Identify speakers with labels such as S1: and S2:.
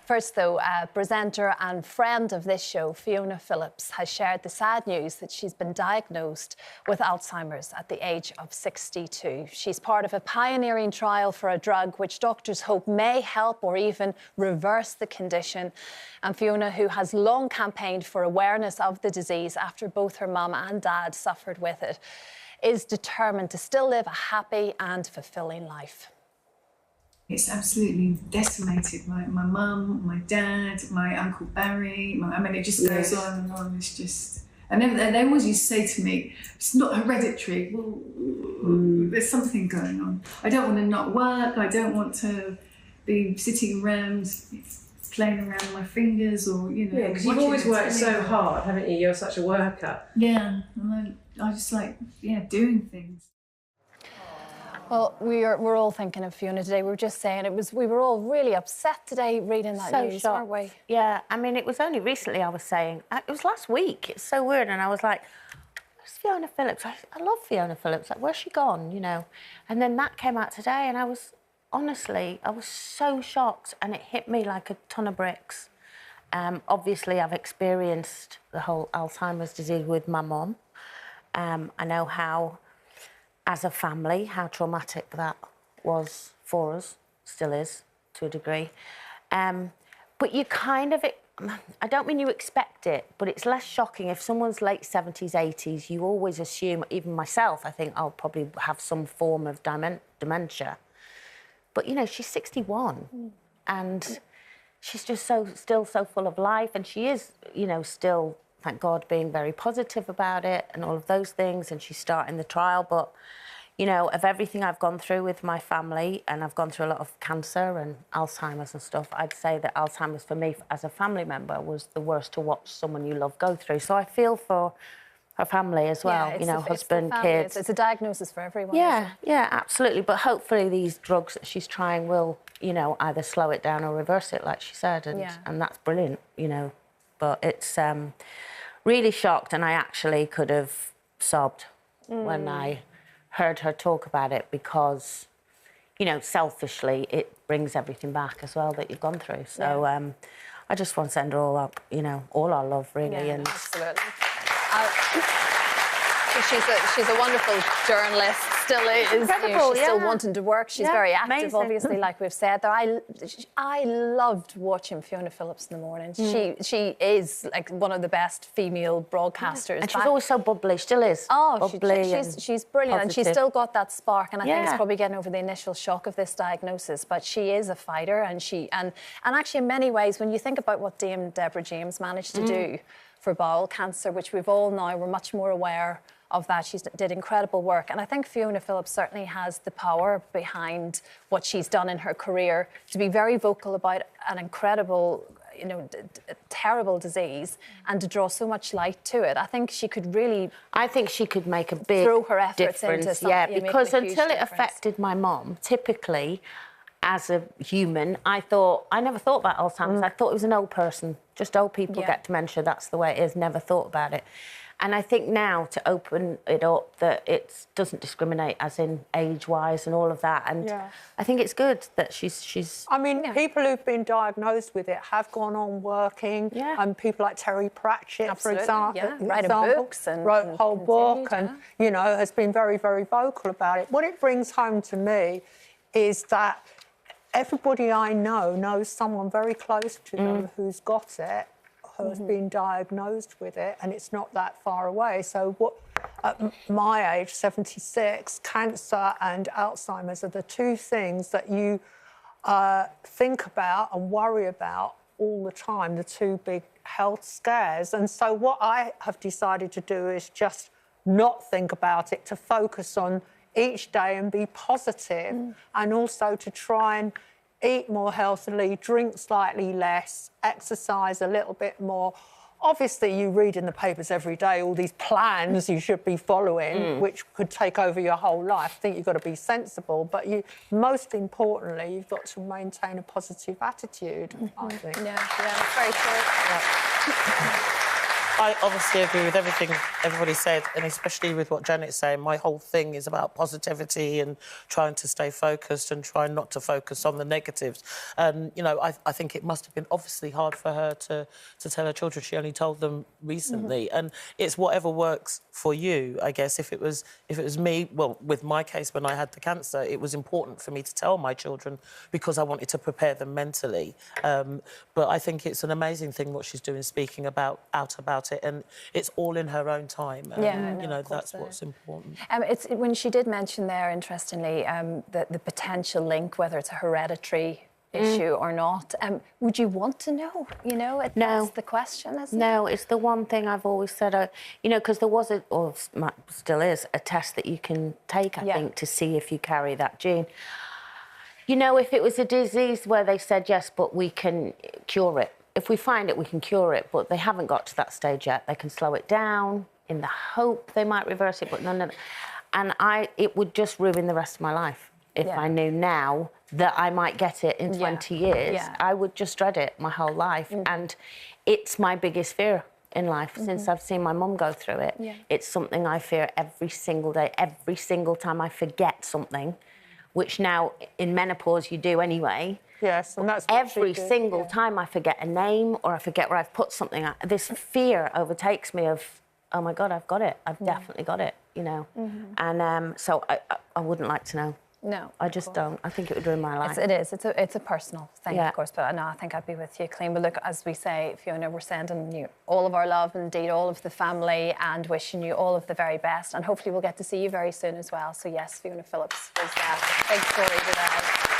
S1: First, though, presenter and friend of this show, Fiona Phillips, has shared the sad news that she's been diagnosed with Alzheimer's at the age of 62. She's part of a pioneering trial for a drug which doctors hope may help or even reverse the condition. And Fiona, who has long campaigned for awareness of the disease after both her mum and dad suffered with it, is determined to still live a happy and fulfilling life.
S2: It's absolutely decimated my mum, my dad, my Uncle Barry. I mean, it just goes on and on. It's just... And then they always used to say to me, it's not hereditary. Well, there's something going on. I don't want to not work. I don't want to be sitting around playing around with my fingers or, you know...
S3: Yeah, because you've always worked so hard, haven't you? You're such a worker.
S2: Yeah, and I just like, doing things.
S1: Well, we're all thinking of Fiona today. We were just saying we were all really upset today reading that news, weren't we?
S4: Yeah, I mean, it was only recently I was saying, it was last week, it's so weird, and I was like, where's Fiona Phillips? I love Fiona Phillips, like, where's she gone, you know? And then that came out today, and I was so shocked, and it hit me like a ton of bricks. Obviously, I've experienced the whole Alzheimer's disease with my mum. I know how, as a family, how traumatic that was for us, still is, to a degree. But you kind of, I don't mean you expect it, but it's less shocking. If someone's late 70s, 80s, you always assume, even myself, I think I'll probably have some form of dementia. But, you know, she's 61, and she's just still so full of life, and she is, you know, still, thank God, being very positive about it and all of those things, and she's starting the trial. But, you know, of everything I've gone through with my family, and I've gone through a lot of cancer and Alzheimer's and stuff, I'd say that Alzheimer's for me as a family member was the worst to watch someone you love go through. So I feel for her family as well, you know, husband, kids.
S1: It's a diagnosis for everyone.
S4: Yeah, yeah, absolutely. But hopefully these drugs that she's trying will, you know, either slow it down or reverse it, like she said, and that's brilliant, you know. But it's really shocked, and I actually could have sobbed when I heard her talk about it, because, you know, selfishly, it brings everything back as well that you've gone through. So I just want to send her all up, you know, all our love, really.
S1: Yeah,
S4: and
S1: absolutely. She's a wonderful journalist, still is.
S4: Incredible,
S1: you know, she's still wanting to work. She's very active,
S4: amazing.
S1: obviously, like we've said there. I loved watching Fiona Phillips in the morning. She is like one of the best female broadcasters.
S4: And she's always so bubbly, still is.
S1: Oh,
S4: bubbly
S1: she's brilliant, and she's still got that spark. And I think it's probably getting over the initial shock of this diagnosis. But she is a fighter, and actually, in many ways, when you think about what Dame Deborah James managed to do for bowel cancer, which we've all now, we're much more aware of that. She did incredible work. And I think Fiona Phillips certainly has the power behind what she's done in her career to be very vocal about an incredible, you know, terrible disease, and to draw so much light to it. I think she could really...
S4: I think she could make a big
S1: throw her efforts
S4: difference,
S1: into something,
S4: because until it affected my mum, typically, as a human, I never thought about Alzheimer's. I thought it was an old person. Just old people get dementia, that's the way it is. Never thought about it. And I think now, to open it up, that it doesn't discriminate, as in age-wise and all of that. And I think it's good that she's...
S5: I mean, people who've been diagnosed with it have gone on working. And people like Terry Pratchett, for example,
S1: writing books and
S5: wrote a whole book, and, you know, has been very, very vocal about it. What it brings home to me is that everybody I know knows someone very close to them who's got it, who has been diagnosed with it, and it's not that far away. So at my age, 76, cancer and Alzheimer's are the two things that you think about and worry about all the time, the two big health scares. And so what I have decided to do is just not think about it, to focus on each day and be positive, and also to try and eat more healthily, drink slightly less, exercise a little bit more. Obviously, you read in the papers every day all these plans you should be following, which could take over your whole life. I think you've got to be sensible, but most importantly, you've got to maintain a positive attitude, I think.
S1: Yeah, that's very true.
S6: I obviously agree with everything everybody said, and especially with what Janet's saying. My whole thing is about positivity and trying to stay focused and trying not to focus on the negatives. And, you know, I think it must have been obviously hard for her to tell her children. She only told them recently. And it's whatever works for you, I guess. If it was me, well, with my case, when I had the cancer, it was important for me to tell my children because I wanted to prepare them mentally. But I think it's an amazing thing what she's doing, speaking out about it, and it's all in her own time. You know, that's what's important.
S1: It's when she did mention there, interestingly, the potential link, whether it's a hereditary issue or not. Would you want to know? You know, that's the question, isn't it?
S4: No, it's the one thing I've always said. You know, because there was or still is, a test that you can take, I think, to see if you carry that gene. You know, if it was a disease where they said, yes, but we can cure it. If we find it, we can cure it, but they haven't got to that stage yet. They can slow it down in the hope they might reverse it, but none of that. And it would just ruin the rest of my life if I knew now that I might get it in 20 years. I would just dread it my whole life. And it's my biggest fear in life since I've seen my mum go through it. It's something I fear every single day, every single time I forget something, which now in menopause you do anyway.
S5: Yes, and that's
S4: every single time I forget a name or I forget where I've put something. This fear overtakes me of, oh my God, I've got it. I've definitely got it, you know. And so I wouldn't like to know.
S1: No,
S4: I just don't. I think it would ruin my life.
S1: It's a personal thing, of course. But no, I think I'd be with you, Coleen. But look, as we say, Fiona, we're sending you all of our love, indeed, all of the family, and wishing you all of the very best. And hopefully we'll get to see you very soon as well. So yes, Fiona Phillips was a big story today.